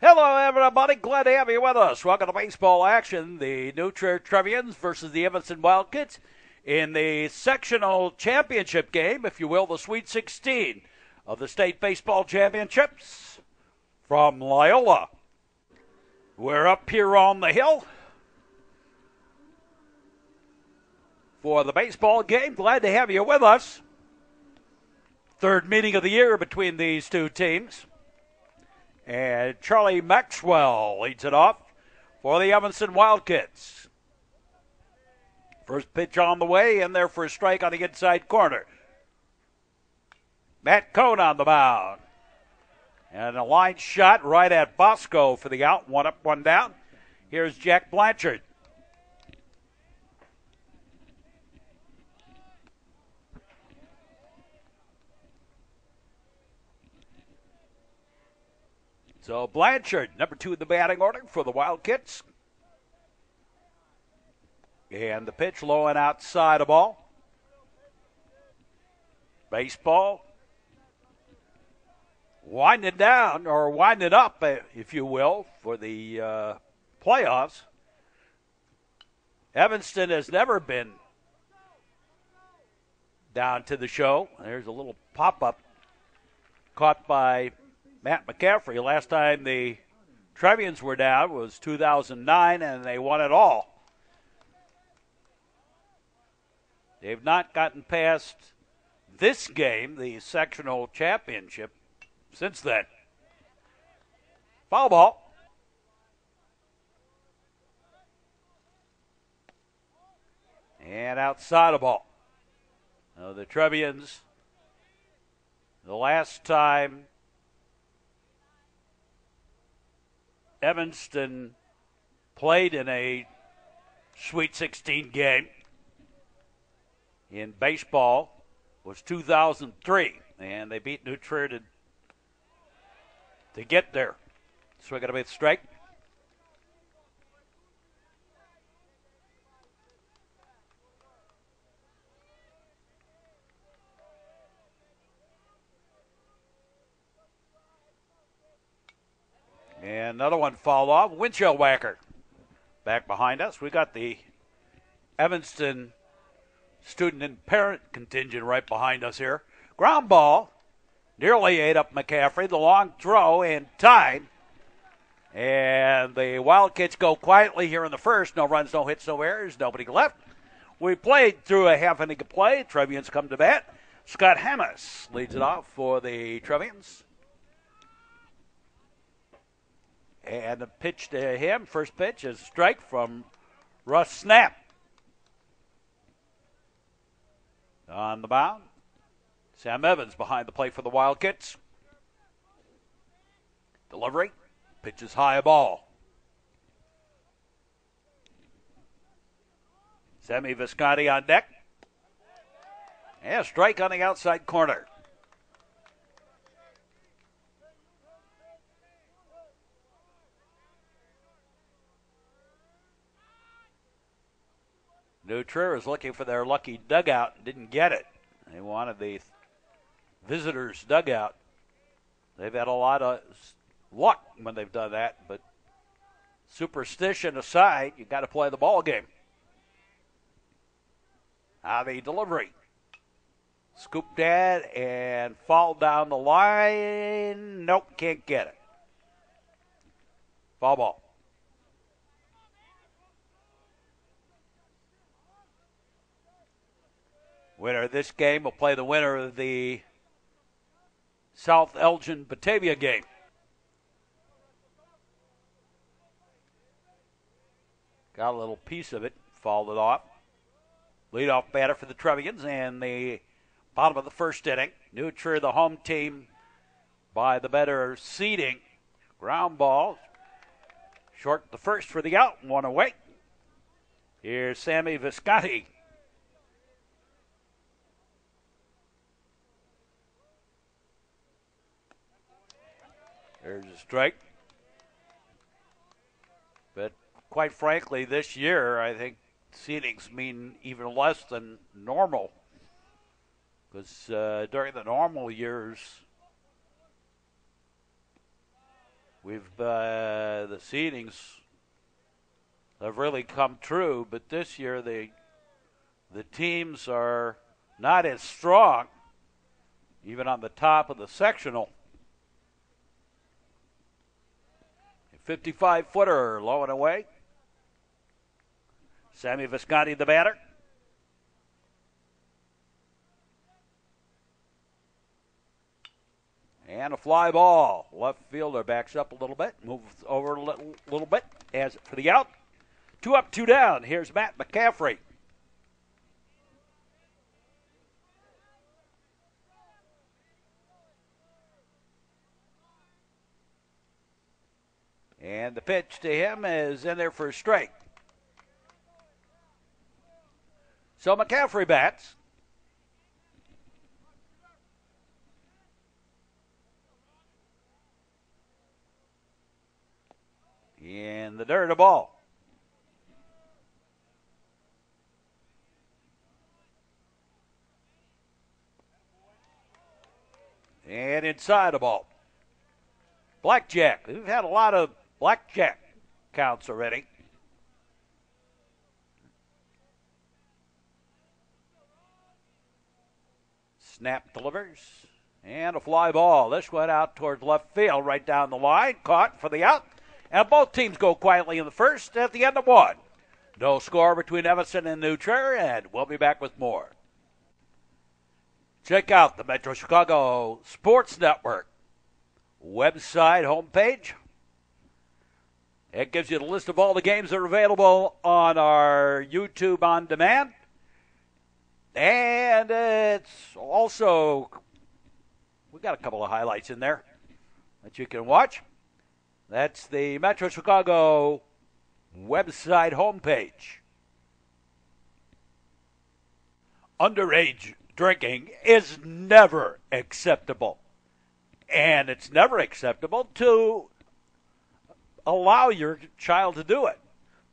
Hello, everybody. Glad to have you with us. Welcome to baseball action. The new Trier Trevians versus the Evanston Wildkits in the sectional championship game, if you will, the Sweet 16 of the state baseball championships from Loyola. We're up here on the hill for the baseball game. Glad to have you with us. Third meeting of the year between these two teams. And Charlie Maxwell leads it off for the Evanston Wildkits. First pitch on the way, in there for a strike on the inside corner. Matt Cohn on the mound. And a line shot right at Bosco for the out. One up, one down. Here's Jack Blanchard. So Blanchard, number 2 in the batting order for the Wildkits. And the pitch low and outside of ball. Baseball. Winding down, or winding up, if you will, for the playoffs. Evanston has never been down to the show. There's a little pop-up caught by Matt McCaffrey. Last time the Trevians were down was 2009, and they won it all. They've not gotten past this game, the sectional championship, since then. Foul ball. And outside of ball. Now the Trevians, the last time Evanston played in a Sweet 16 game in baseball was 2003, and they beat New Trier to get there. So we're going to be strike. And another one fouled off. Windshield whacker. Back behind us, we got the Evanston student and parent contingent right behind us here. Ground ball. Nearly ate up McCaffrey. The long throw and tied. And the Wildcats go quietly here in the first. No runs, no hits, no errors. Nobody left. We played through a half inning of play. Trevians come to bat. Scott Hammes leads it off for the Trevians. And a pitch to him. First pitch is a strike from Russ Snap. On the mound, Sam Evans behind the plate for the Wildcats. Delivery. Pitch is high ball. Sammy Visconti on deck. And a strike on the outside corner. New Trier is looking for their lucky dugout and didn't get it. They wanted the visitors' dugout. They've had a lot of luck when they've done that, but superstition aside, you got to play the ball game. Now the delivery. Scooped at and fall down the line. Nope, can't get it. Foul ball. Winner of this game will play the winner of the South Elgin-Batavia game. Got a little piece of it, fouled it off. Leadoff batter for the Trevians in the bottom of the first inning. New Trier, the home team, by the better seeding. Ground ball. Short the first for the out, one away. Here's Sammy Visconti. There's a strike. But quite frankly, this year, I think seedings mean even less than normal. Because during the normal years, The seedings have really come true, but this year the teams are not as strong, even on the top of the sectional. 55-footer low and away. Sammy Visconti, the batter. And a fly ball. Left fielder backs up a little bit, moves over a little bit as for the out. 2 up, 2 down. Here's Matt McCaffrey. And the pitch to him is in there for a strike. So McCaffrey bats. In the dirt, a ball. And inside a ball. Blackjack. We've had a lot of blackjack counts already. Snap delivers. And a fly ball. This went out towards left field, right down the line. Caught for the out. And both teams go quietly in the first at the end of 1. No score between Evanston and New Trier, and we'll be back with more. Check out the Metro Chicago Sports Network website homepage. It gives you the list of all the games that are available on our YouTube on demand. And it's also, we got a couple of highlights in there that you can watch. That's the Metro Chicago website homepage. Underage drinking is never acceptable. And it's never acceptable to allow your child to do it.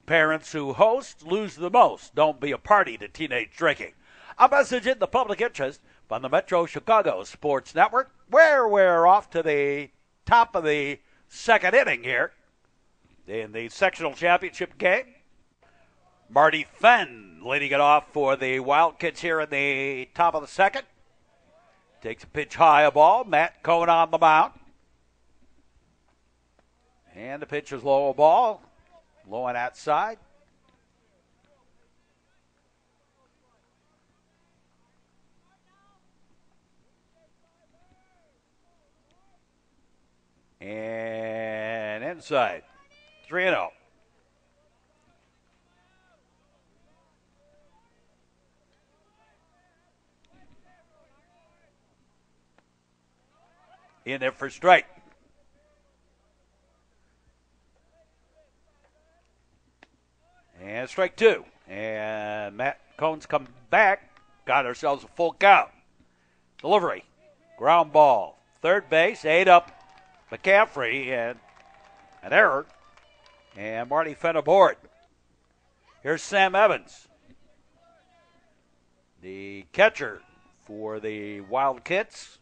Parents who host lose the most. Don't be a party to teenage drinking. A message in the public interest from the Metro Chicago Sports Network, where we're off to the top of the second inning here in the sectional championship game. Marty Fenn leading it off for the Wildkits here in the top of the second. Takes a pitch high, a ball. Matt Cohn on the mound. And the pitch is low, a ball. Low and outside. And inside. 3-0. In there for strike. And strike 2. And Matt Cohn's come back. Got ourselves a full count. Delivery. Ground ball. Third base. 8 up. McCaffrey. And an error. And Marty Fenn aboard. Here's Sam Evans, the catcher for the Wildkits.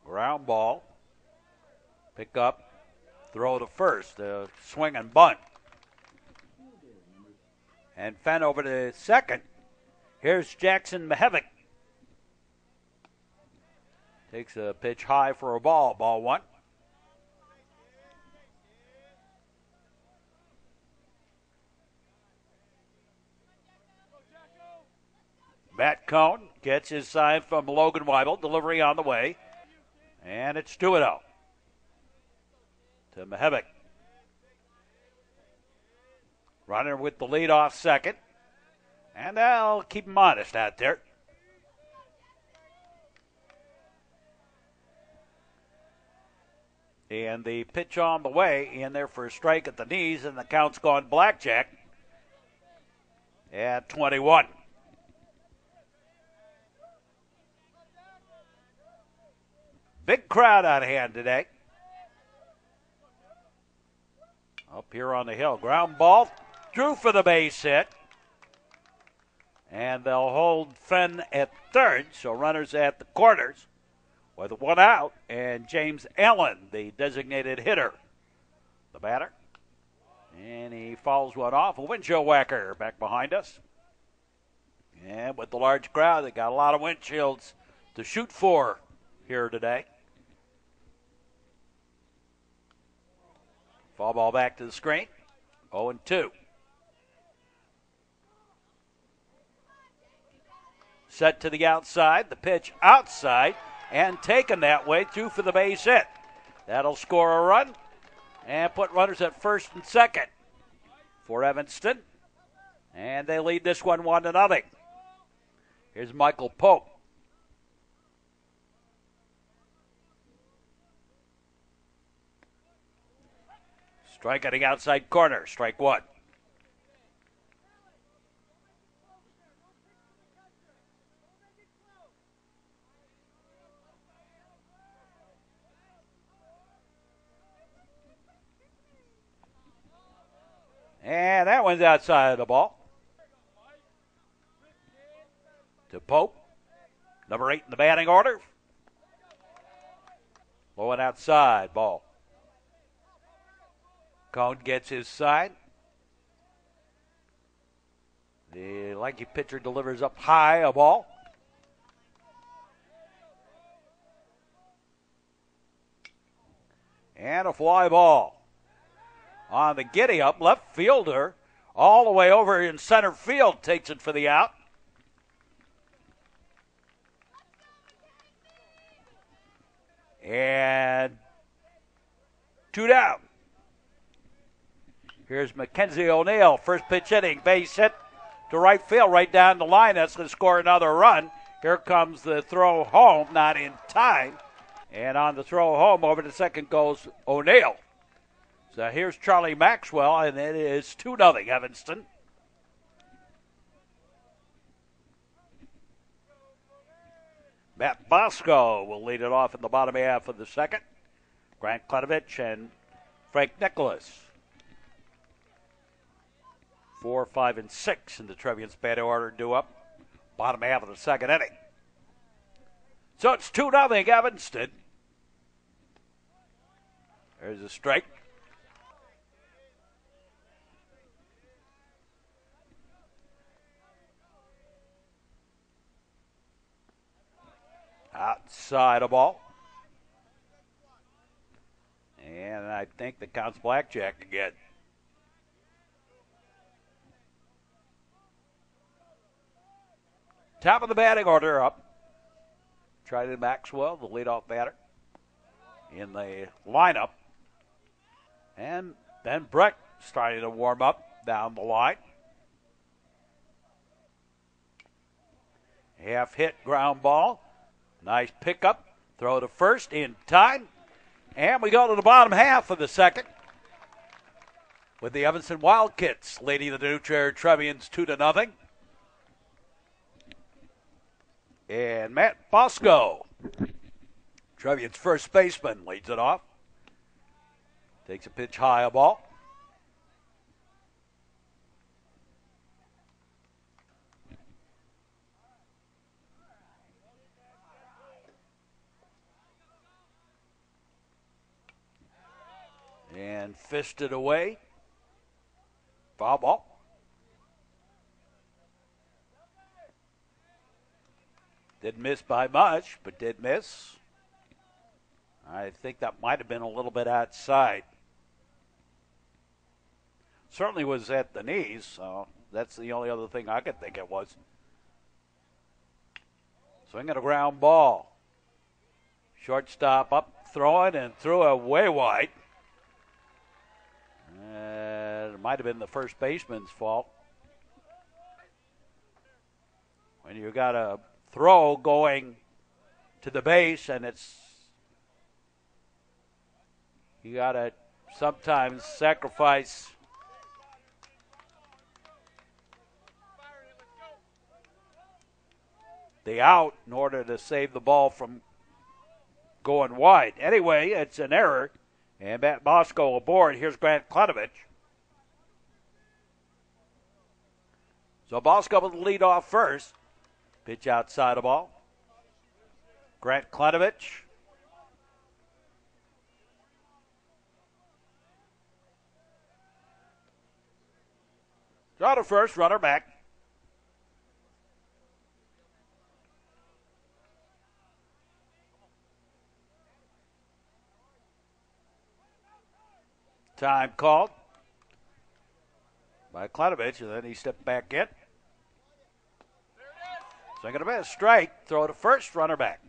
Ground ball. Pick up. Throw to first. Swing and bunt. And Fenn over to second. Here's Jackson Mahevic. Takes a pitch high for a ball. Ball 1. Matt Cohn gets his sign from Logan Weibel. Delivery on the way. And it's 2-0 to Mahevic. Runner with the lead off second. And they'll keep him honest out there. And the pitch on the way in there for a strike at the knees, and the count's gone blackjack at 21. Big crowd on hand today. Up here on the hill. Ground ball. Drew for the base hit. And they'll hold Fenn at third, so runners at the corners. with one out, and James Allen, the designated hitter, the batter. And he fouls one off. A windshield whacker back behind us. And with the large crowd, they got a lot of windshields to shoot for here today. Foul ball back to the screen. 0-2. Set to the outside. The pitch outside and taken that way. 2 for the base hit. That'll score a run and put runners at first and second for Evanston. And they lead this one 1-0. Here's Michael Pope. Strike at the outside corner. Strike one. And that one's outside of the ball. To Pope. Number 8 in the batting order. Low and outside ball. Cone gets his side. The lanky pitcher delivers up high a ball. And a fly ball. On the giddy up, left fielder all the way over in center field takes it for the out. And 2 down. Here's Mackenzie O'Neill, first pitch hitting, base hit to right field, right down the line. That's going to score another run. Here comes the throw home, not in time. And on the throw home, over to second goes O'Neill. So here's Charlie Maxwell, and it is 2-0 Evanston. Matt Bosco will lead it off in the bottom half of the second. Grant Kletovich and Frank Nicholas. 4, 5, and 6 in the Trevians batting order due up. Bottom half of the second inning. So it's 2-0 Evanston. There's a strike. Outside a ball. And I think that counts blackjack again. Top of the batting order up. Charlie Maxwell, the leadoff batter, in the lineup. And then Breck starting to warm up down the line. Half hit ground ball. Nice pickup. Throw to first in time. And we go to the bottom half of the second with the Evanston Wildkits leading the new Trier Trevians 2-0. And Matt Bosco, Trevians first baseman, leads it off. Takes a pitch high, a ball. And fisted away. Foul ball. Didn't miss by much, but did miss. I think that might have been a little bit outside. Certainly was at the knees, so that's the only other thing I could think it was. Swinging a ground ball. Shortstop up, throwing, and threw it way wide. It might have been the first baseman's fault. When you got a throw going to the base, and you got to sometimes sacrifice the out in order to save the ball from going wide. Anyway, it's an error, and Matt Bosco aboard. Here's Grant Kletovich. So Bosco will lead off first. Pitch outside the ball. Grant Kletovich Draw to first, runner back. Time called by Klanovich, and then he stepped back in. Second to best, strike, throw to first, runner back.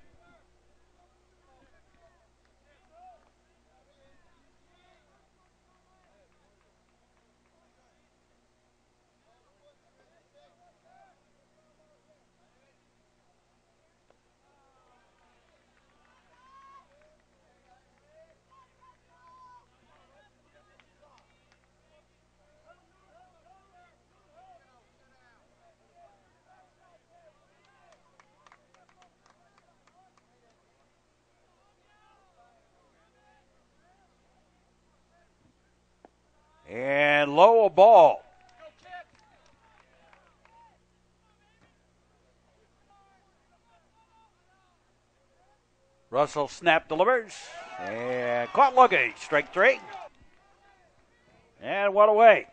And low a ball. Russell snap delivers. And caught looking. Strike three. And one away.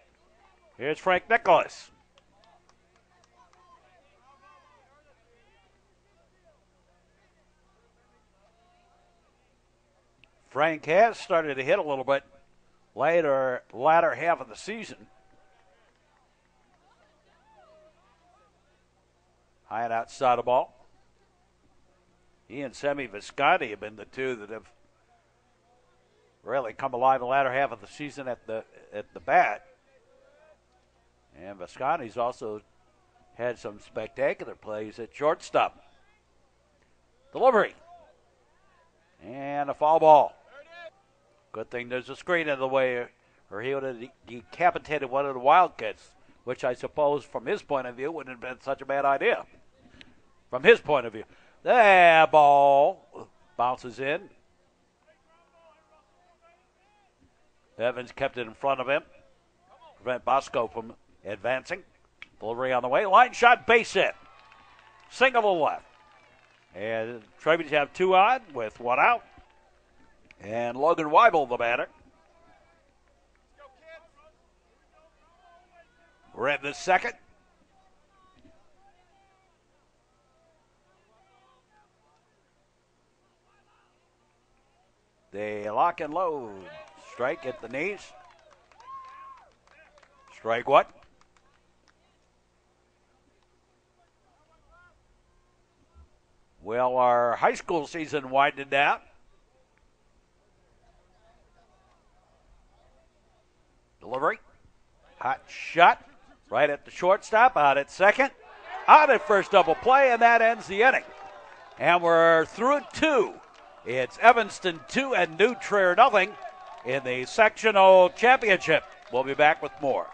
Here's Frank Nicholas. Frank has started to hit a little bit latter half of the season. High and outside the ball. He and Semi Visconti have been the two that have really come alive the latter half of the season at the bat. And Visconti's also had some spectacular plays at shortstop. Delivery. And a foul ball. Good thing there's a screen in the way, or he would have decapitated one of the Wildcats, which I suppose from his point of view wouldn't have been such a bad idea. From his point of view. That ball bounces in. Evans kept it in front of him. Prevent Bosco from advancing. Delivery on the way. Line shot, base hit. Single to the left. And Trevians have two on with one out. And Logan Weibel, the batter. We're in the second. They lock and load. Strike at the knees. Strike what? Well, our high school season winded down. Delivery. Hot shot. Right at the shortstop. Out at second. Out at first double play, and that ends the inning. And we're through two. It's Evanston 2 and New Trier nothing in the sectional championship. We'll be back with more.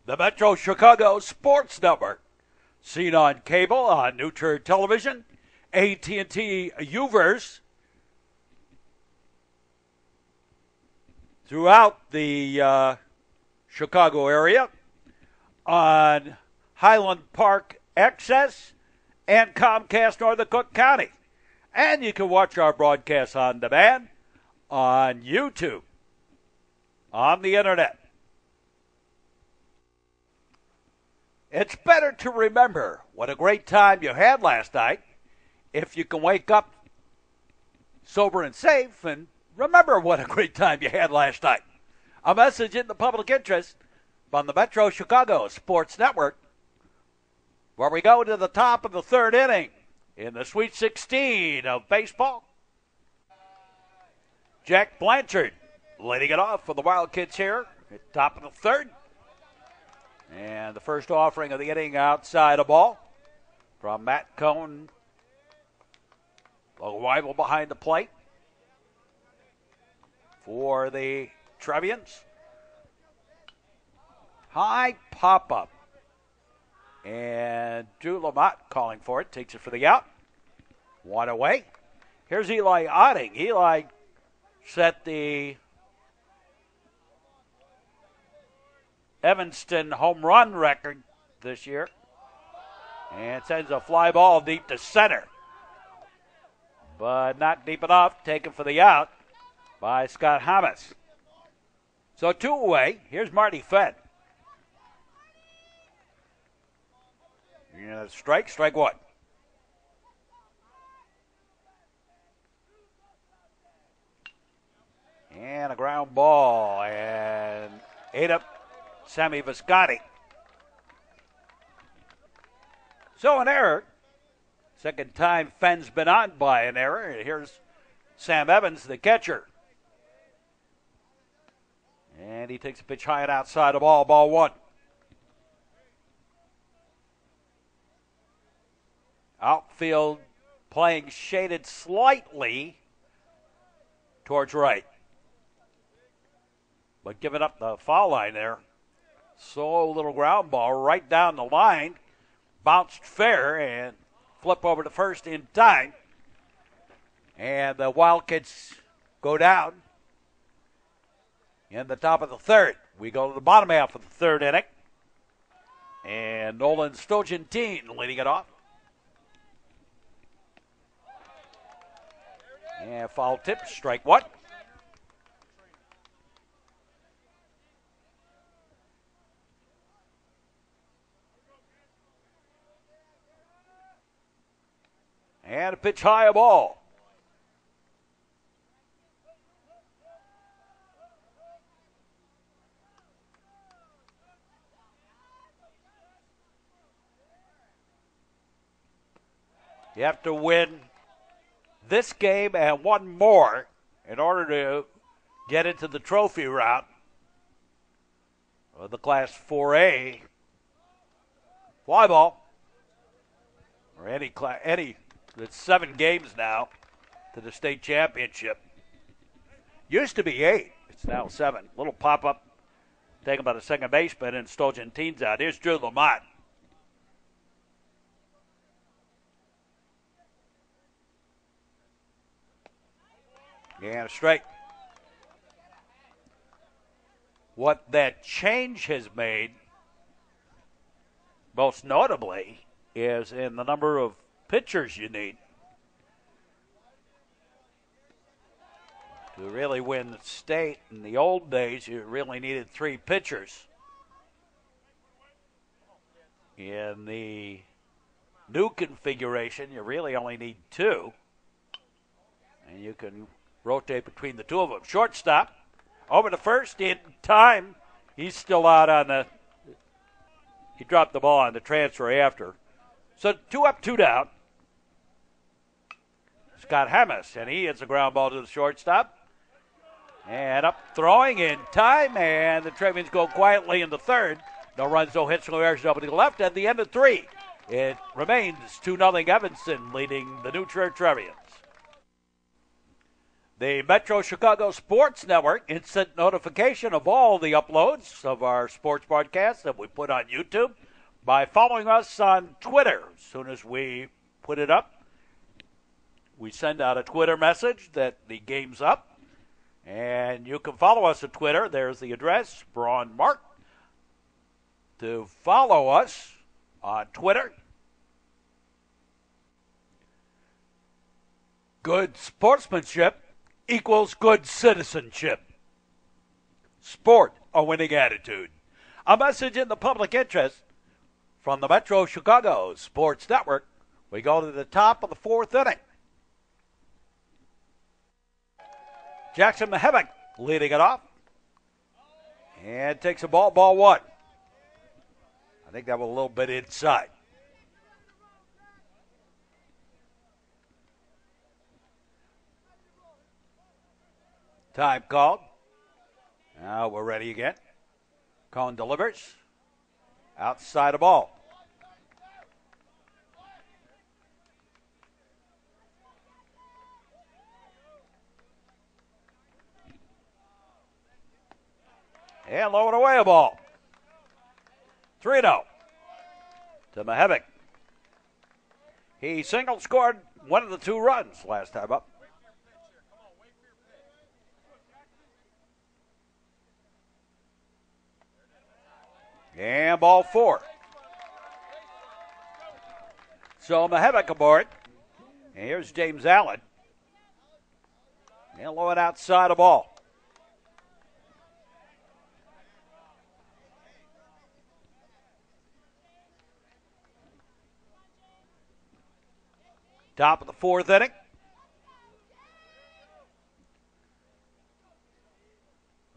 The Metro Chicago Sports Network. Seen on cable, on New Trier Television, AT&T Uverse. Throughout the Chicago area, on Highland Park Access and Comcast Northern Cook County. And you can watch our broadcast on demand on YouTube, on the internet. It's better to remember what a great time you had last night if you can wake up sober and safe and remember what a great time you had last night. A message in the public interest from the Metro Chicago Sports Network, where we go to the top of the third inning in the Sweet 16 of baseball. Jack Blanchard leading it off for the Wildkits here at the top of the third. And the first offering of the inning outside a ball from Matt Cohn. A rival behind the plate for the Trevians. High pop-up. And Drew Lamont calling for it. Takes it for the out. One away. Here's Eli Otting. Eli set the Evanston home run record this year. And sends a fly ball deep to center. But not deep enough. Taken for the out by Scott Hamas. So two away. Here's Marty Fett. Yeah, strike one. And a ground ball, and ate up Sammy Viscotti. So an error. Second time Fenn's been on by an error. Here's Sam Evans, the catcher. And he takes a pitch high and outside the ball one. Outfield playing shaded slightly towards right. But giving up the foul line there. Slow little ground ball right down the line. Bounced fair and flip over to first in time. And the Wildcats go down in the top of the third. We go to the bottom half of the third inning. And Nolan Stogentine leading it off. And foul tip, strike one. And a pitch high, a ball. You have to win this game and one more in order to get into the trophy round of the Class 4A fly ball. Or any. It's 7 games now to the state championship. Used to be 8. It's now 7. Little pop-up taken by the second baseman, and Stogentine's out. Here's Drew Lamont. And a strike. What that change has made, most notably, is in the number of pitchers you need to really win the state. In the old days, you really needed 3 pitchers. In the new configuration, you really only need 2. And you can rotate between the 2 of them. Shortstop, over to first in time. He's still out on the, he dropped the ball on the transfer after. So 2 up, 2 down. Scott Hammes, and he hits a ground ball to the shortstop. And up throwing in time, and the Trevians go quietly in the third. No runs, no hits, no errors, nobody left. At the end of 3, it remains 2-0 Evanston leading the new Trier Trevians. The Metro Chicago Sports Network instant notification of all the uploads of our sports broadcasts that we put on YouTube by following us on Twitter. As soon as we put it up, we send out a Twitter message that the game's up. And you can follow us on Twitter. There's the address, Braun Mark. To follow us on Twitter. Good sportsmanship equals good citizenship. Sport, a winning attitude. A message in the public interest from the Metro Chicago Sports Network. We go to the top of the 4th inning. Jackson Mahevic leading it off. And takes a ball 1. I think that was a little bit inside. Time called. Now we're ready again. Cone delivers. Outside the ball. And low and away a ball. 3-0 to Mahevic. He single scored one of the 2 runs last time up. And ball 4. So Mahevic aboard. And here's James Allen. And low and outside the ball. Top of the fourth inning.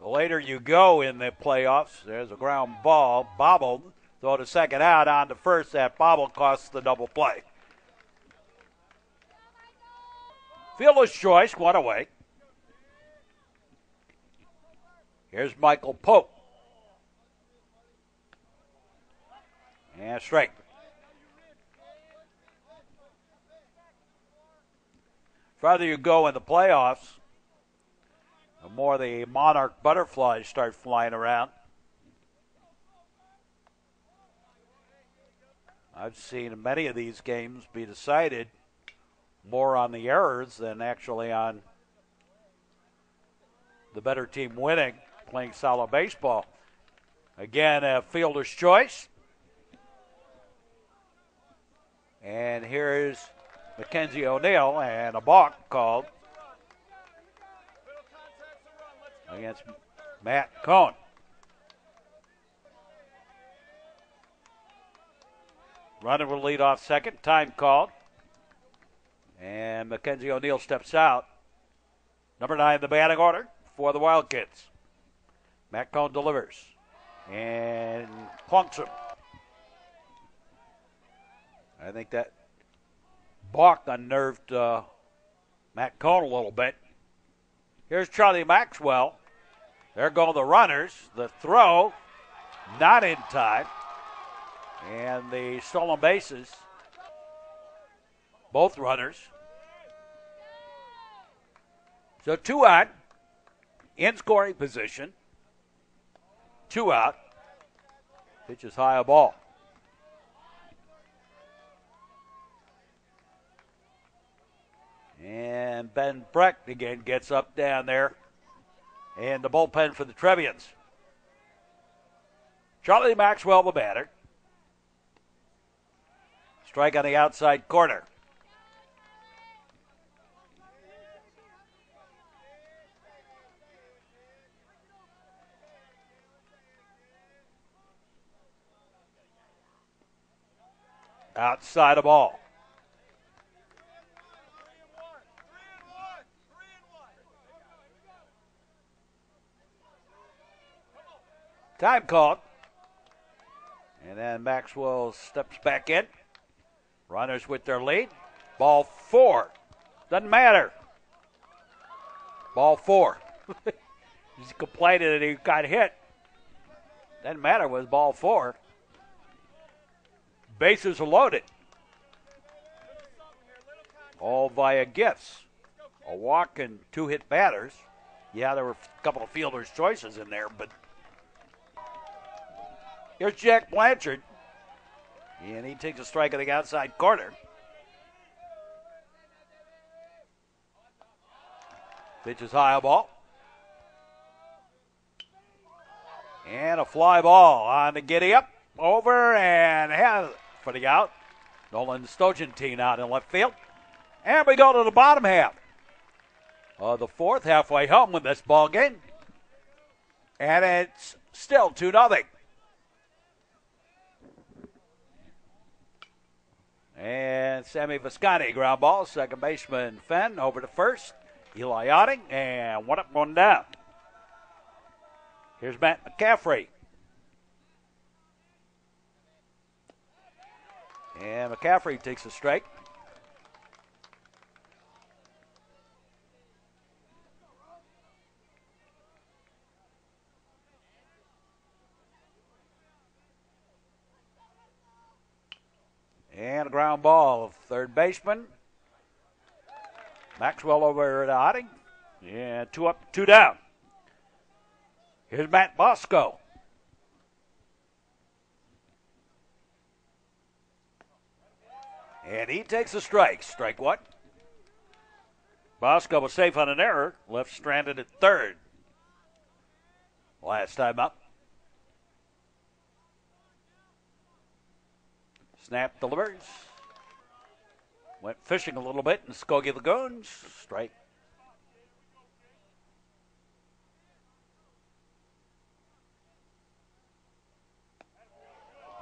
The later you go in the playoffs, there's a ground ball, bobbled, throw to second out, on to first. That bobble costs the double play. Fielder's choice, one away. Here's Michael Pope. And strike. Farther you go in the playoffs, the more the monarch butterflies start flying around. I've seen many of these games be decided more on the errors than actually on the better team winning, playing solid baseball. Again, a fielder's choice. And here's Mackenzie O'Neill, and a balk called against Matt Cohn. Runner will lead off second. Time called. And Mackenzie O'Neill steps out. Number 9 in the batting order for the Wildkits. Matt Cohn delivers. And clunks him. I think that balk unnerved Matt Cohn a little bit. Here's Charlie Maxwell. There go the runners. The throw, not in time. And the stolen bases, both runners. So 2 out, in scoring position. 2 out. Pitch is high, a ball. And Ben Brecht again gets up down there. And the bullpen for the Trevians. Charlie Maxwell, the batter. Strike on the outside corner. Outside a ball. Time called. And then Maxwell steps back in. Runners with their lead. Ball 4. Doesn't matter. Ball 4. He's complaining that he got hit. Doesn't matter. It was ball 4. Bases are loaded. All via gifts. A walk and 2 hit batters. Yeah, there were a couple of fielders' choices in there, but here's Jack Blanchard. And he takes a strike on the outside corner. Pitch is high, a ball. And a fly ball on the giddy up. Over and has for the out. Nolan Stogentine out in left field. And we go to the bottom half of the fourth, halfway home with this ball game. And it's still 2-0. And Sammy Visconti, ground ball. Second baseman Fenn over to first. Eli Otting, and 1 up, 1 down. Here's Matt McCaffrey. And McCaffrey takes a strike. And a ground ball of third baseman. Maxwell over to Otting. Yeah, 2 up, 2 down. Here's Matt Bosco. And he takes a strike. Strike 1. Bosco was safe on an error. Left stranded at third. Last time up. Snap delivers. Went fishing a little bit in Skokie Lagoons. Strike.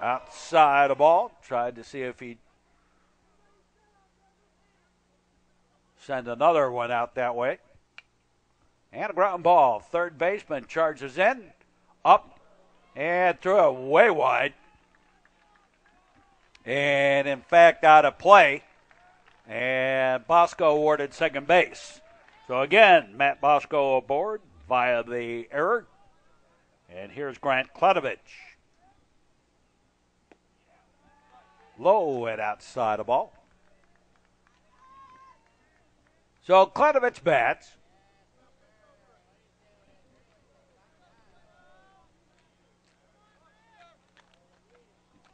Outside a ball. Tried to see if he send another one out that way. And a ground ball. Third baseman charges in, up, and threw it way wide. And in fact, out of play. And Bosco awarded second base. So again, Matt Bosco aboard via the error. And here's Grant Kledovich. Low and outside the ball. So Kledovich bats.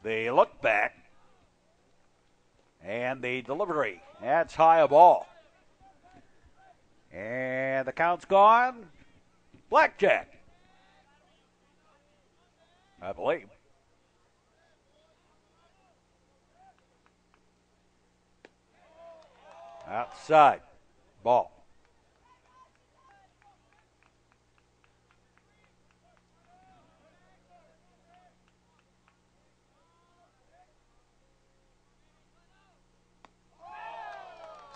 They look back. And the delivery. That's high a ball. And the count's gone. Blackjack, I believe. Outside. Ball.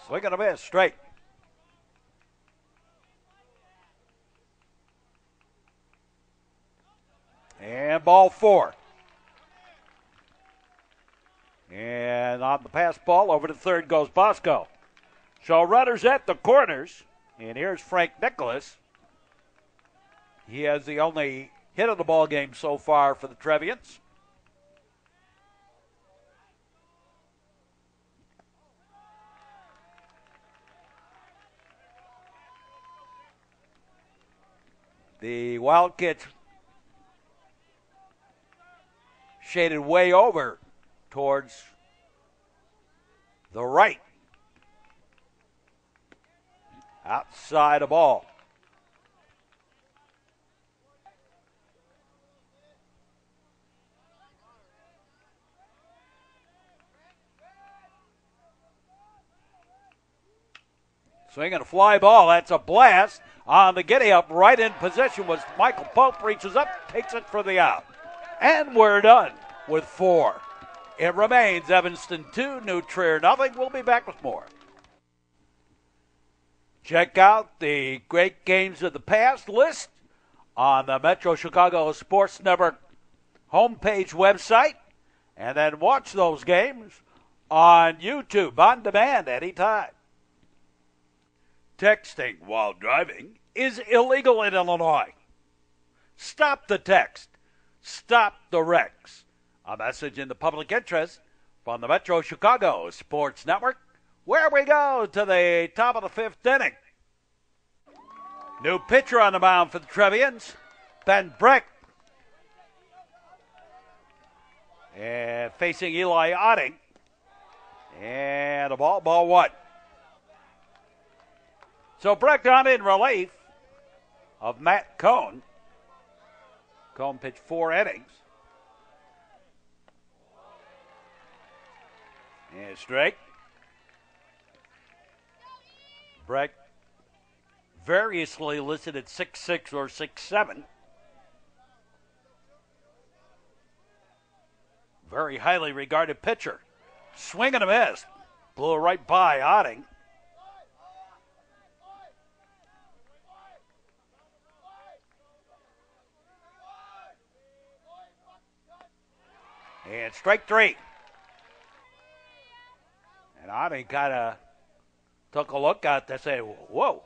Swing and a miss, straight. And ball 4. And on the pass ball, over to third goes Bosco. So runners at the corners. And here's Frank Nicholas. He has the only hit of the ball game so far for the Trevians. The Wildkits shaded way over towards the right. Outside the ball. Swinging a fly ball. That's a blast. On the giddy up, right in position was Michael Pope. Reaches up, takes it for the out. And we're done with 4. It remains Evanston 2, New Trier nothing. We'll be back with more. Check out the great games of the past list on the Metro Chicago Sports Network homepage website. And then watch those games on YouTube on demand anytime. Texting while driving is illegal in Illinois. Stop the text. Stop the wrecks. A message in the public interest from the Metro Chicago Sports Network, where we go to the top of the 5th inning. New pitcher on the mound for the Trevians, Ben Breck. And facing Eli Otting. And a ball 1. So Breck on in relief of Matt Cohn. Cohn pitched 4 innings. And straight. Breck variously listed at 6'6" or 6'7". Very highly regarded pitcher. Swing and a miss. Blew it right by Otting. And strike 3. And Otting kind of took a look at to say, whoa.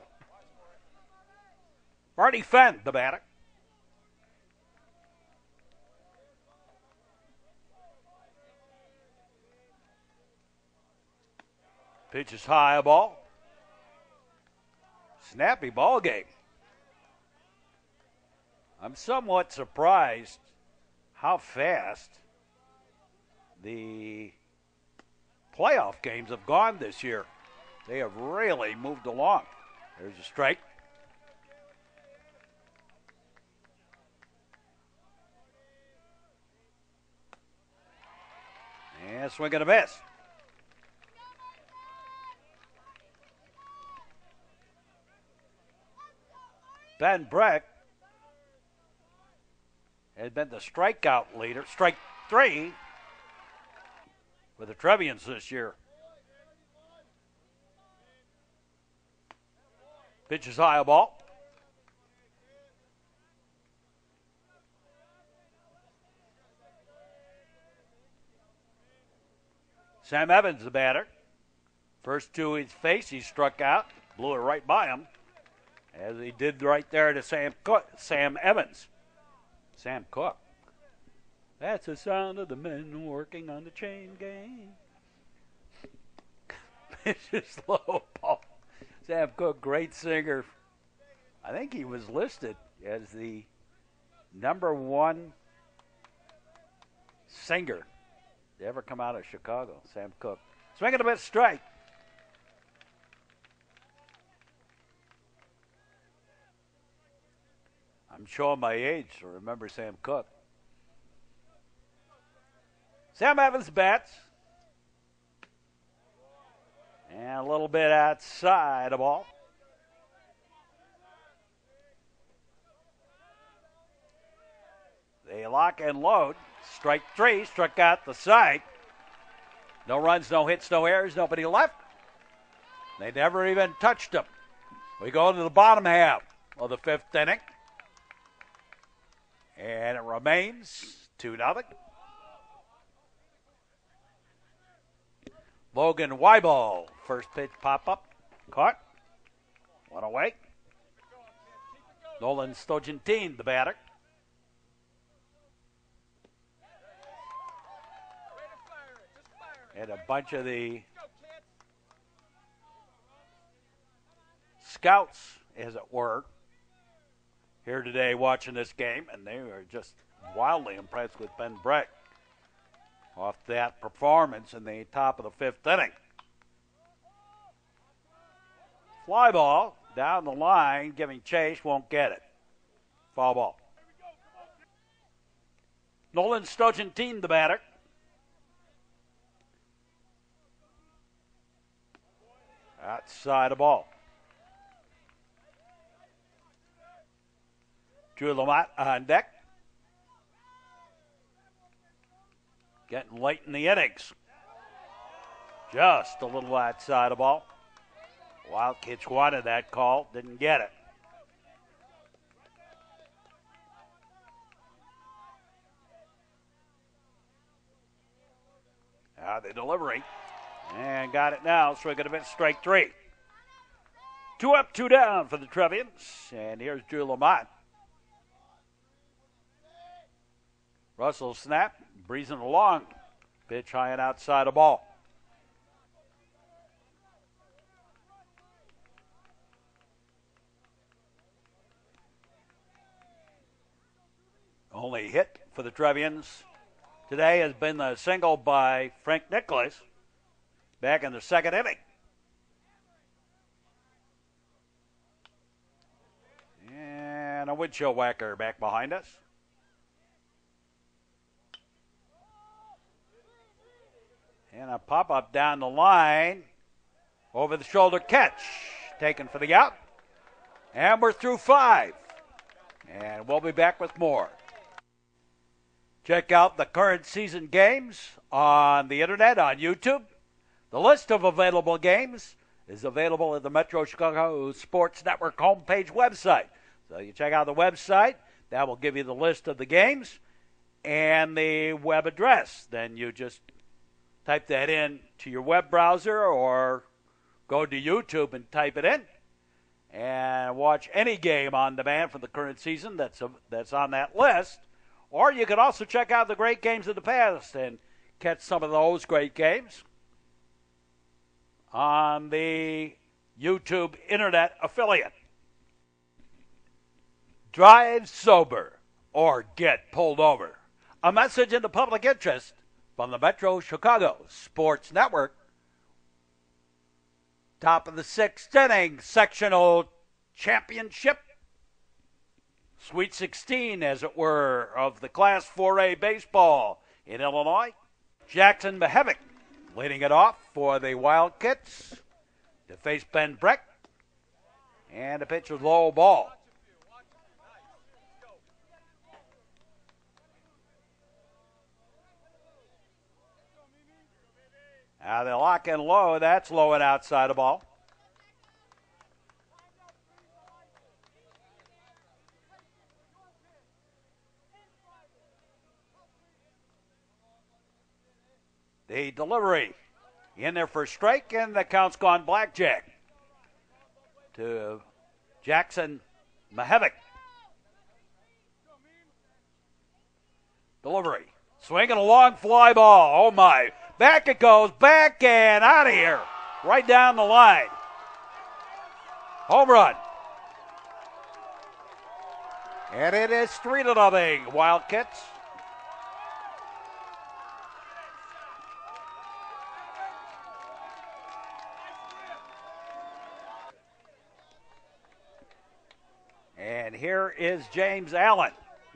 Marty Fenn, the batter. Pitch is high, a ball. Snappy ball game. I'm somewhat surprised how fast the playoff games have gone this year. They have really moved along. There's a strike. And swing and a miss. Ben Breck has been the strikeout leader. Strike 3 for the Trevians this year. Pitch is high, a ball. Sam Evans, the batter. First to his face, he struck out, blew it right by him, as he did right there to Sam Evans. Sam Cook. That's the sound of the men working on the chain gang. Pitch is low, ball. Sam Cook, great singer. I think he was listed as the #1 singer to ever come out of Chicago, Sam Cook. Swinging a bit strike. I'm showing my age to remember Sam Cook. Sam Evans bats. And a little bit outside the ball. They lock and load. Strike 3, struck out the side. No runs, no hits, no errors, nobody left. They never even touched him. We go to the bottom half of the 5th inning. And it remains 2-0. Logan Weibel, first pitch pop up, caught, one away. Nolan Stogentine, the batter. And a bunch of the scouts, as it were, here today watching this game, and they were just wildly impressed with Ben Breck off that performance in the top of the 5th inning. Fly ball down the line, giving chase, won't get it. Foul ball. Nolan Stogentine, the batter. Outside the ball. Drew Lamont on deck. Getting late in the innings. Just a little outside the ball. Wildkits wanted that call, didn't get it. Now the delivery. And got it now, swinging a bit, strike 3. 2 up, 2 down for the Trevians. And here's Drew Lamont. Russell snap, breezing along. Pitch high and outside the ball. Only hit for the Trevians today has been the single by Frank Nicholas back in the 2nd inning. And a windshield whacker back behind us. And a pop-up down the line. Over the shoulder catch. Taken for the out. And we're through 5. And we'll be back with more. Check out the current season games on the internet, on YouTube. The list of available games is available at the Metro Chicago Sports Network homepage website. So you check out the website. That will give you the list of the games and the web address. Then you just type that in to your web browser or go to YouTube and type it in and watch any game on demand for the current season that's on that list. Or you can also check out the great games of the past and catch some of those great games on the YouTube Internet affiliate. Drive sober or get pulled over. A message in the public interest from the Metro Chicago Sports Network. Top of the 6th inning, sectional championship. Sweet 16, as it were, of the Class 4A baseball in Illinois. Jackson Mahevic leading it off for the Wildkits to face Ben Breck. And the pitch was low ball. Now they lock in low. That's low and outside the ball. The delivery in there for a strike, and the count's gone blackjack to Jackson Mahevic. Delivery. Swinging a long fly ball. Oh, my. Back it goes. Back and out of here. Right down the line. Home run. And it is 3-0 Wildcats. And here is James Allen,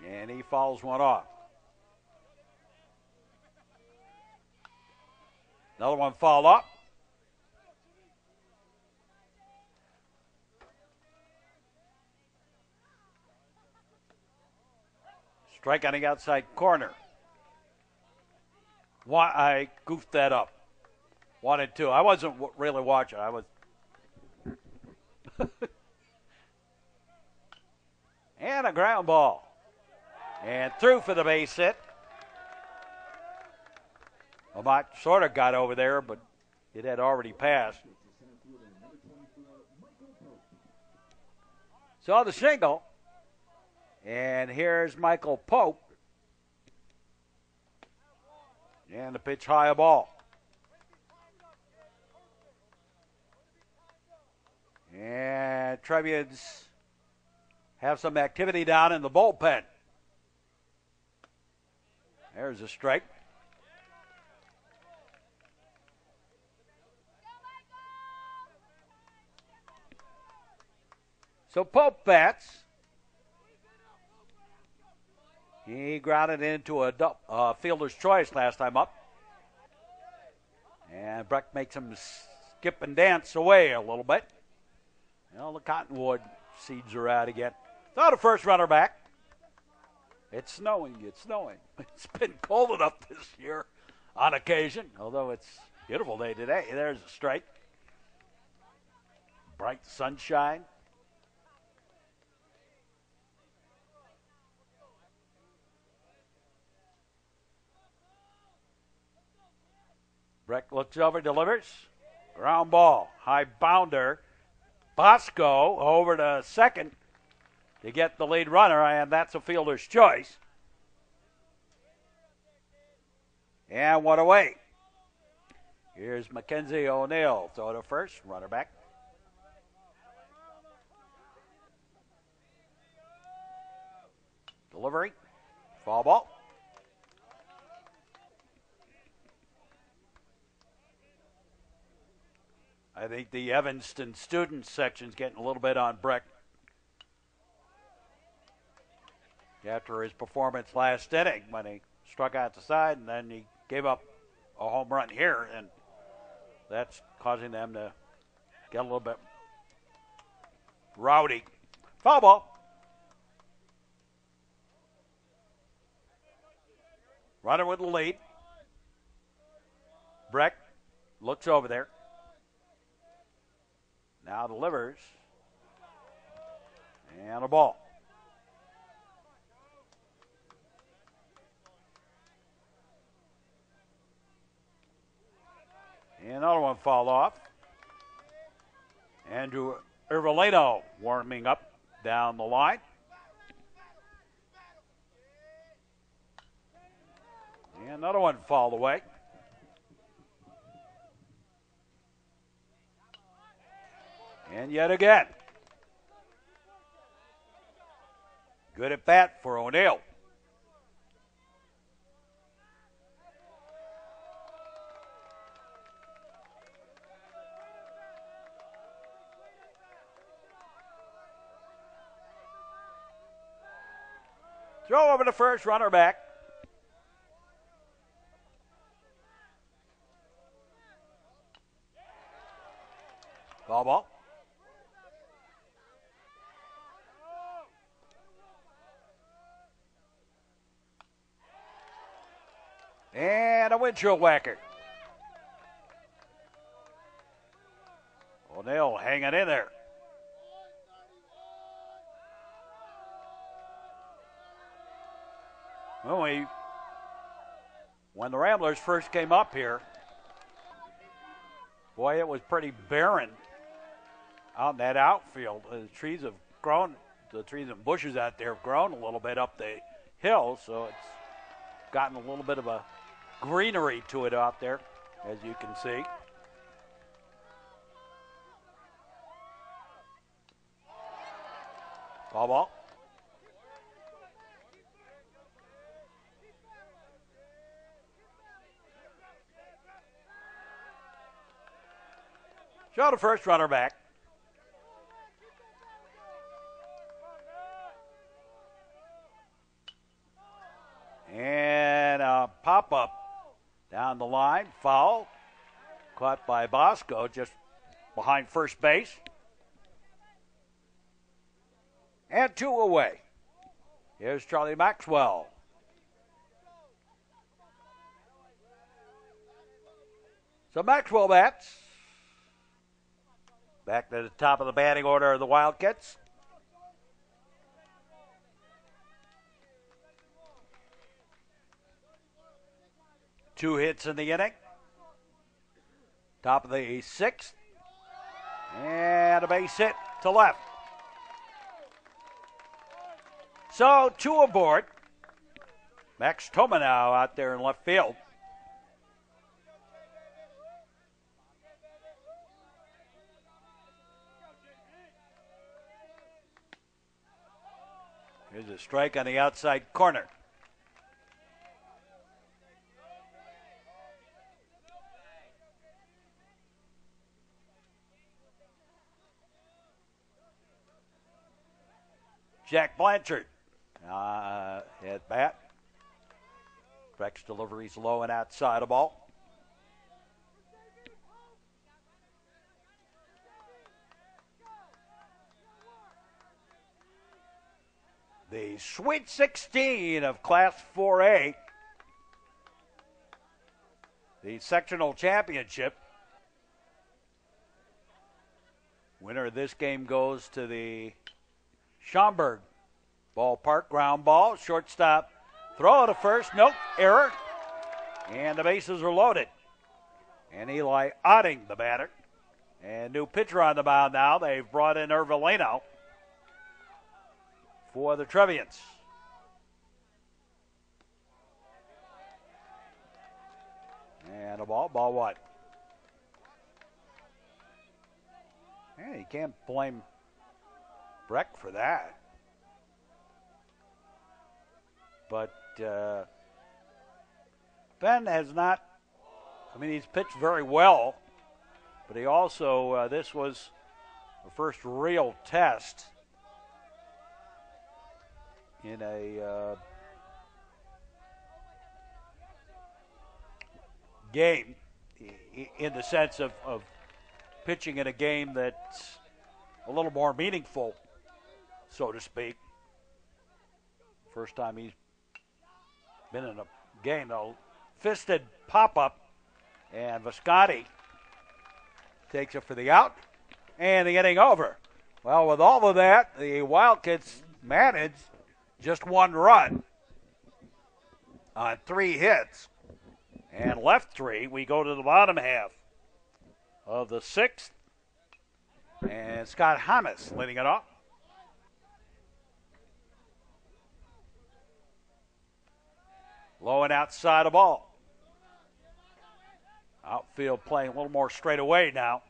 and he fouls one off. Another one fouled off. Strike on the outside corner. I goofed that up. 1-2. I wasn't really watching. I was. And a ground ball. And through for the base hit. Lamont sort of got over there, but it had already passed. So the single. And here's Michael Pope. And the pitch high a ball. And Trevians have some activity down in the bullpen. There's a strike. So Pope bats. He grounded into a fielder's choice last time up. And Breck makes him skip and dance away a little bit. Well, the cottonwood seeds are out again. Thought a first runner back. It's snowing. It's snowing. It's been cold enough this year on occasion, although it's a beautiful day today. There's a strike. Bright sunshine. Breck looks over, delivers. Ground ball. High bounder. Bosco over to second to get the lead runner, and that's a fielder's choice. And one away. Here's Mackenzie O'Neill. Throw to first, runner back. Delivery. Foul ball. I think the Evanston student section's getting a little bit on Breck after his performance last inning when he struck out the side and then he gave up a home run here, and that's causing them to get a little bit rowdy. Foul ball. Runner with the lead. Breck looks over there. Now delivers. And a ball. And another one fouled off. Andrew Irvalino warming up down the line. And another one fouled away. And yet again. Good at bat for O'Neill. Throw over to first, runner back. Foul ball. And a windshield whacker. O'Neill hanging in there. Well, when the Ramblers first came up here, Boy, it was pretty barren out in that outfield. The trees have grown, the trees and bushes out there have grown a little bit up the hill, so it's gotten a little bit of a greenery to it out there, as you can see. Ball. Show the first runner back. And a pop-up down the line. Foul. Caught by Bosco just behind first base. And 2 away. Here's Charlie Maxwell. So Maxwell bats. Back to the top of the batting order of the Wildcats. Two hits in the inning. Top of the 6th. And a base hit to left. So 2 aboard. Max Tomanow out there in left field. Here's a strike on the outside corner. Jack Blanchard at bat. Breck's delivery's low and outside of ball. The Sweet 16 of Class 4A. The sectional championship. Winner of this game goes to the Schaumburg ballpark. Ground ball, shortstop, throw to first, nope, error. And the bases are loaded. And Eli Otting, the batter. And new pitcher on the mound now. They've brought in Ervelino for the Trevians. And a ball one. Yeah, you can't blame Breck for that. But Ben has not, I mean, he's pitched very well, but he also, this was the first real test in a game, in the sense of pitching in a game that's a little more meaningful, so to speak. First time he's been in a game, though. Fisted pop-up, and Visconti takes it for the out, and the inning over. Well, with all of that, the Wildcats managed just 1 run on 3 hits and left 3. We go to the bottom half of the 6th, and Scott Hamas leading it off. Low and outside of ball. Outfield playing a little more straight away now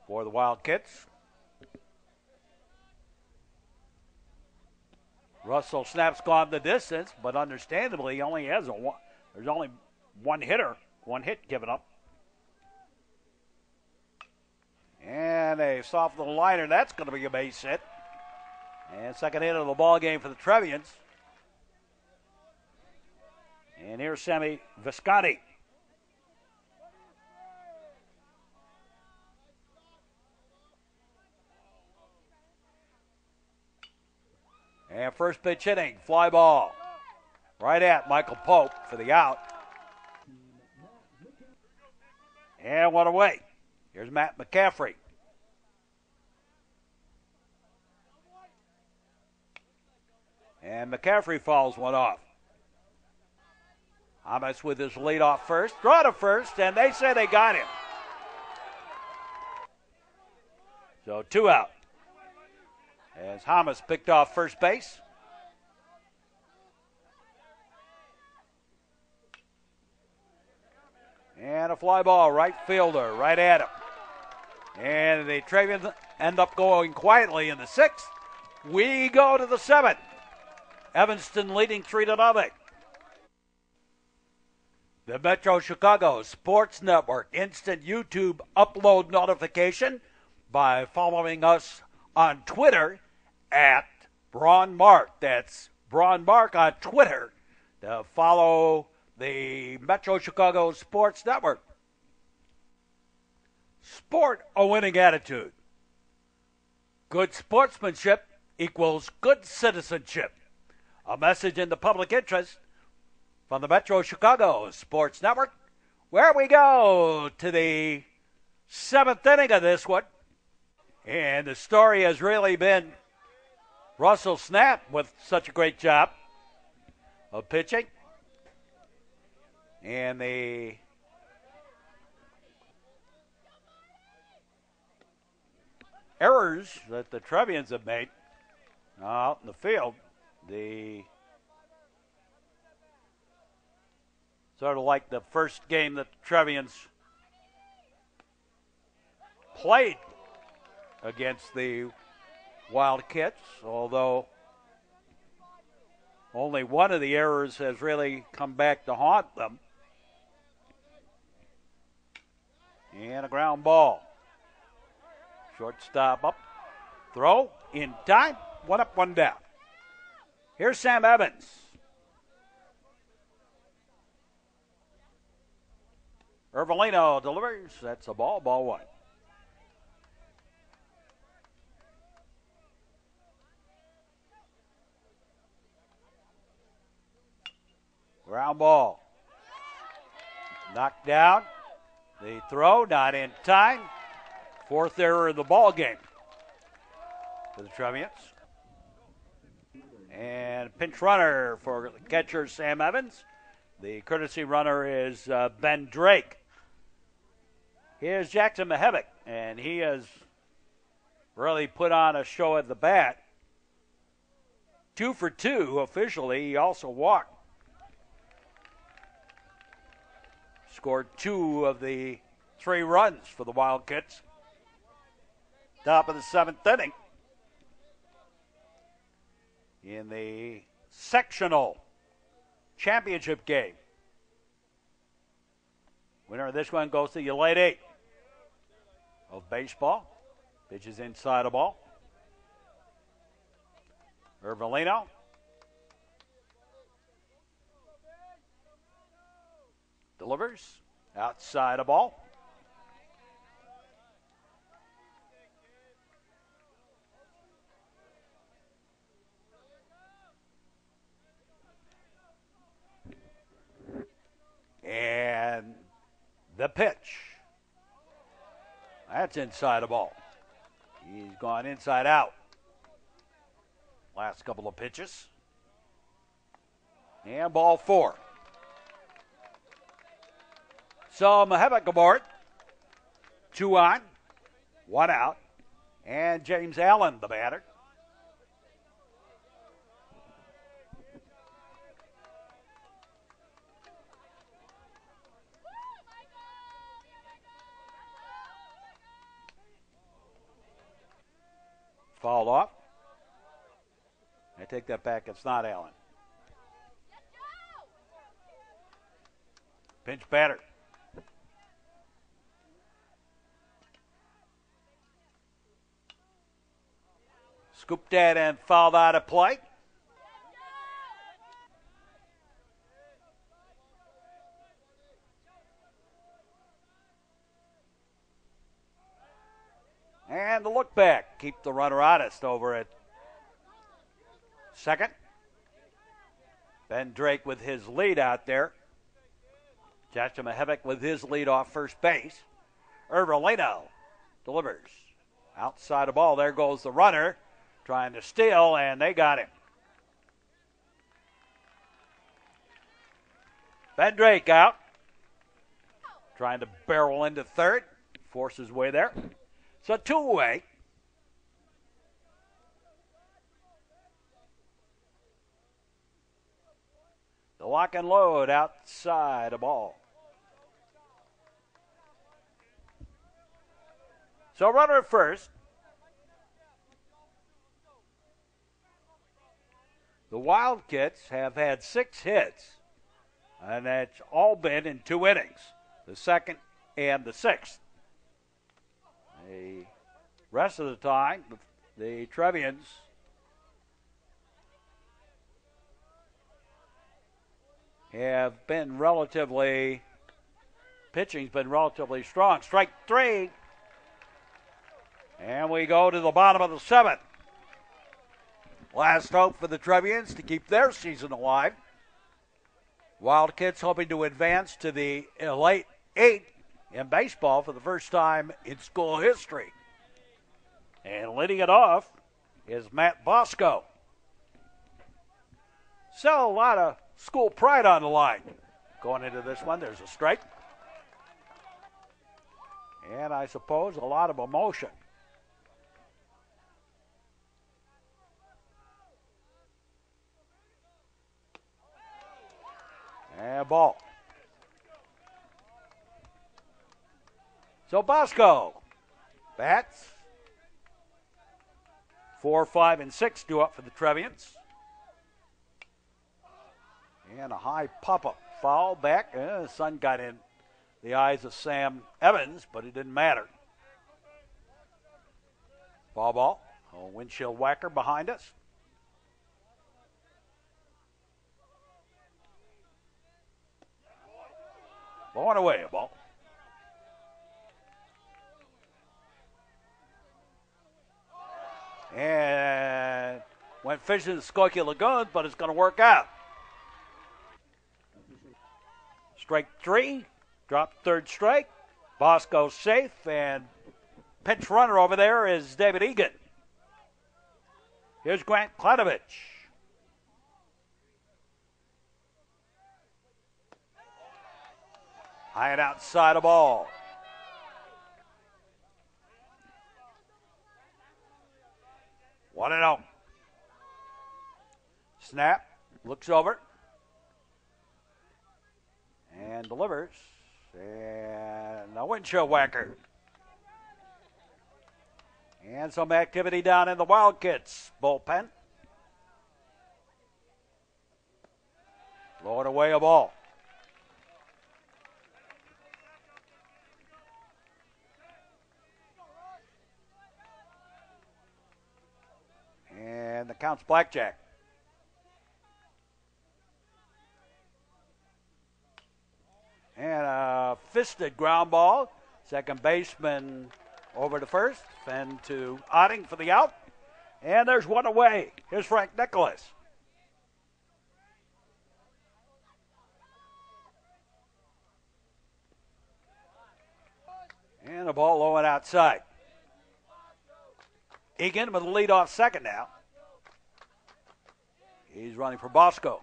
for the Wildcats. Russell snaps gone the distance, but understandably he only has there's only one hit given up. And a soft little liner, that's going to be a base hit. And second hit of the ball game for the Trevians. And here's Sammy Visconti. And first pitch hitting, fly ball. Right at Michael Pope for the out. And one away. Here's Matt McCaffrey. And McCaffrey fouls one off. Hamas with his lead off first. Draw to first, and they say they got him. So 2 out. As Hamas picked off first base. And a fly ball, right fielder, right at him. And the Trevians end up going quietly in the 6th. We go to the 7th. Evanston leading 3-0. The Metro Chicago Sports Network instant YouTube upload notification by following us on Twitter at Braun Mark. That's Braun Mark on Twitter to follow the Metro Chicago Sports Network. Sport a winning attitude. Good sportsmanship equals good citizenship. A message in the public interest from the Metro Chicago Sports Network, where we go to the 7th inning of this one. And the story has really been Russell Snap with such a great job of pitching. And the errors that the Trevians have made out in the field, the sort of like the first game that the Trevians played against the Wildkits, although only one of the errors has really come back to haunt them. And a ground ball. Shortstop up. Throw in time. 1 up, 1 down. Here's Sam Evans. Ervolino delivers. That's a ball. Ball 1. Ground ball. Knocked down. The throw not in time. 4th error of the ball game for the Trevians. And pinch runner for catcher Sam Evans. The courtesy runner is Ben Drake. Here's Jackson Mahevic, and he has really put on a show at the bat. 2 for 2 officially. He also walked. Scored 2 of the 3 runs for the Wildkits. Top of the 7th inning. In the sectional championship game. Winner of this one goes to the Elite 8 of baseball. Pitches inside a ball. Ervolino. Delivers outside a ball. And the pitch. That's inside a ball. He's gone inside out. Last couple of pitches. And ball 4. So Mahevic aboard. 2 on, 1 out. And James Allen, the batter. Fouled off. I take that back. It's not Allen. Pinch batter. Scooped that and fouled out of play. And the look back. Keep the runner honest over at second. Ben Drake with his lead out there. Jackson Mahevic with his lead off first base. Ervolino delivers. Outside the ball. There goes the runner. Trying to steal, and they got him. Ben Drake out. Trying to barrel into third. Force his way there. So 2 away. The lock and load outside a ball. So runner at first. The Wildkits have had 6 hits, and that's all been in 2 innings, the second and the 6th. The rest of the time, the Trevians have been pitching's been relatively strong. Strike 3. And we go to the bottom of the 7th. Last hope for the Trevians to keep their season alive. Wildkits hoping to advance to the Elite 8 in baseball for the first time in school history. And leading it off is Matt Bosco. So a lot of school pride on the line. Going into this one, there's a strike. And I suppose a lot of emotion. And ball. So Bosco bats. 4, 5, and 6 due up for the Trevians. And a high pop-up foul back. The sun got in the eyes of Sam Evans, but it didn't matter. Ball. A windshield whacker behind us. Blowing away a ball. And went fishing in the Skokie Lagoons, but it's going to work out. Strike 3, dropped third strike. Bosco safe, and pinch runner over there is David Egan. Here's Grant Klanovich. High and outside a ball. One and 0. Snap, looks over, and delivers. And a windshield whacker. And some activity down in the Wildkits bullpen. Blowing away a ball. And the count's blackjack. And a fisted ground ball. Second baseman over to first. Then to Otting for the out. And there's one away. Here's Frank Nicholas. And the ball low and outside. Egan with the leadoff second now. He's running for Bosco.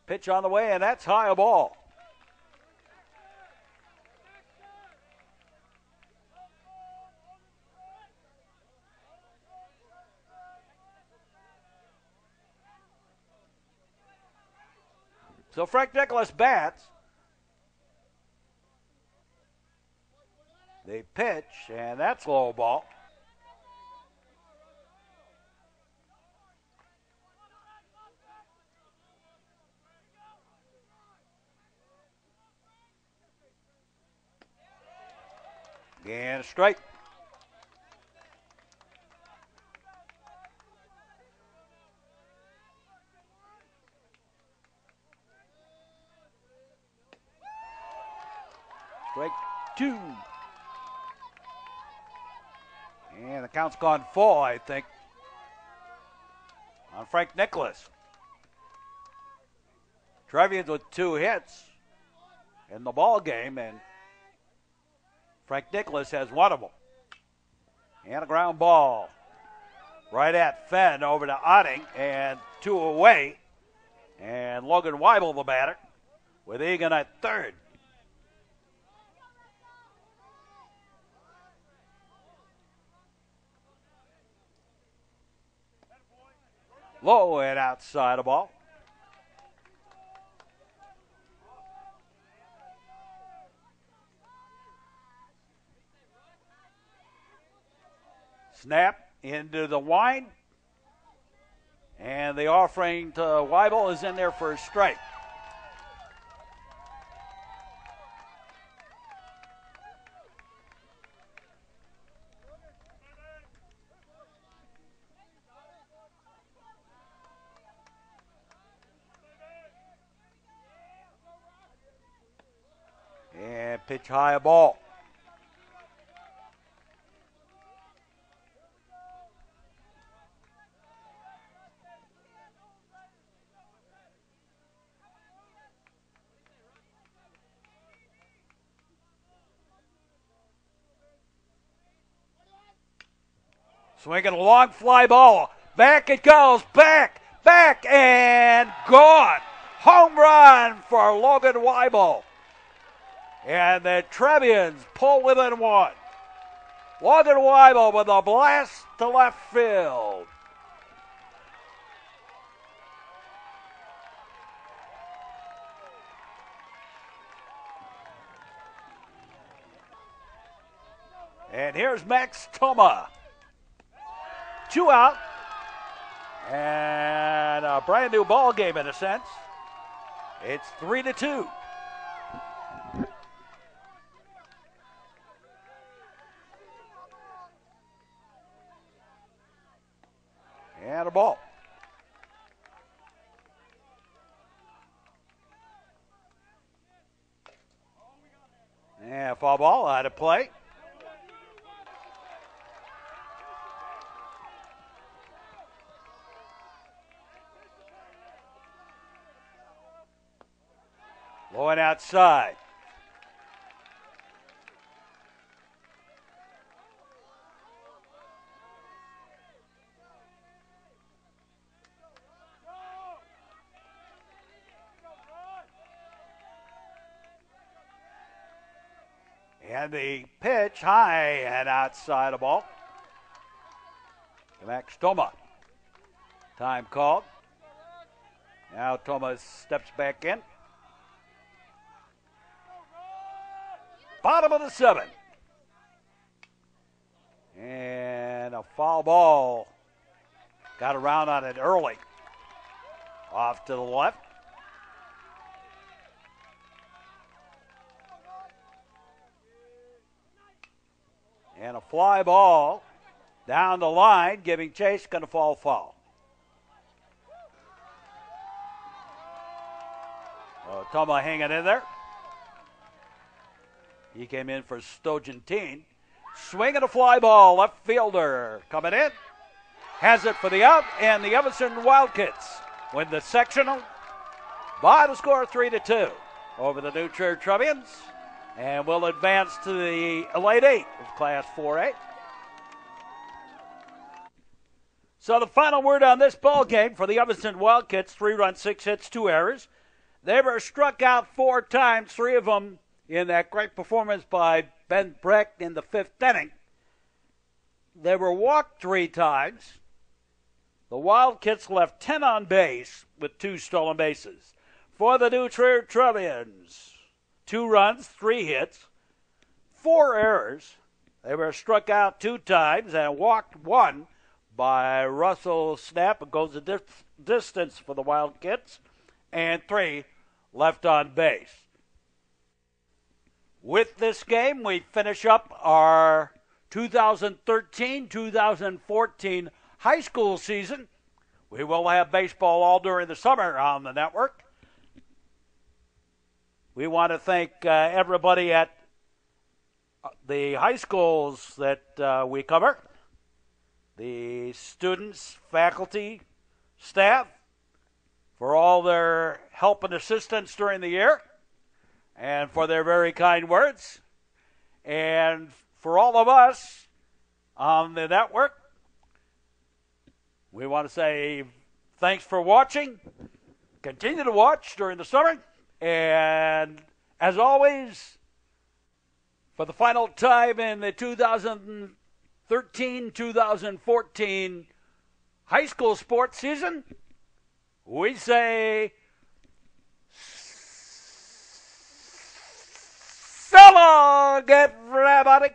Pitch on the way, and that's high a ball. So Frank Nicholas bats. They pitch, and that's low ball. And a strike. Strike 2. And the count's gone full, I think, on Frank Nicholas. Trevians with 2 hits in the ball game, and Frank Nicholas has one of them. And a ground ball right at Fenn over to Otting, and 2 away. And Logan Weibel, the batter, with Egan at third. Low and outside the ball. Snap into the wind. And the offering to Weibel is in there for a strike. And pitch high a ball. Swinging a long fly ball. Back it goes. Back, and gone. Home run for Logan Weibel. And the Trevians pull within one. Logan Weibel with a blast to left field. And here's Max Toma. 2 out. And a brand new ball game in a sense. It's 3-2. And a ball. And foul ball out of play. Low and outside. And the pitch high and outside the ball. Max Toma. Time called. Now Toma steps back in. Bottom of the 7th. And a foul ball. Got around on it early. Off to the left. And a fly ball down the line, giving chase, going to fall foul. Toma hanging in there. He came in for Stogentine. Swinging a fly ball, left fielder coming in. Has it for the out, and the Evanston Wildkits win the sectional by the score 3-2 over the new Trier Trevians, and will advance to the Elite 8 of Class 4A. So the final word on this ball game for the Evanston Wildkits: 3 runs, 6 hits, 2 errors. They were struck out 4 times, 3 of them in that great performance by Ben Brecht in the 5th inning. They were walked 3 times. The Wildkits left 10 on base with 2 stolen bases. For the new Trier Trevians, 2 runs, 3 hits, 4 errors. They were struck out 2 times and walked 1 by Russell Snap. It goes the distance for the Wildkits, and 3 left on base. With this game, we finish up our 2013-2014 high school season. We will have baseball all during the summer on the network. We want to thank everybody at the high schools that we cover, the students, faculty, staff, for all their help and assistance during the year, and for their very kind words. And for all of us on the network, we want to say thanks for watching. Continue to watch during the summer. And as always, for the final time in the 2013-2014 high school sports season, we say so long, everybody.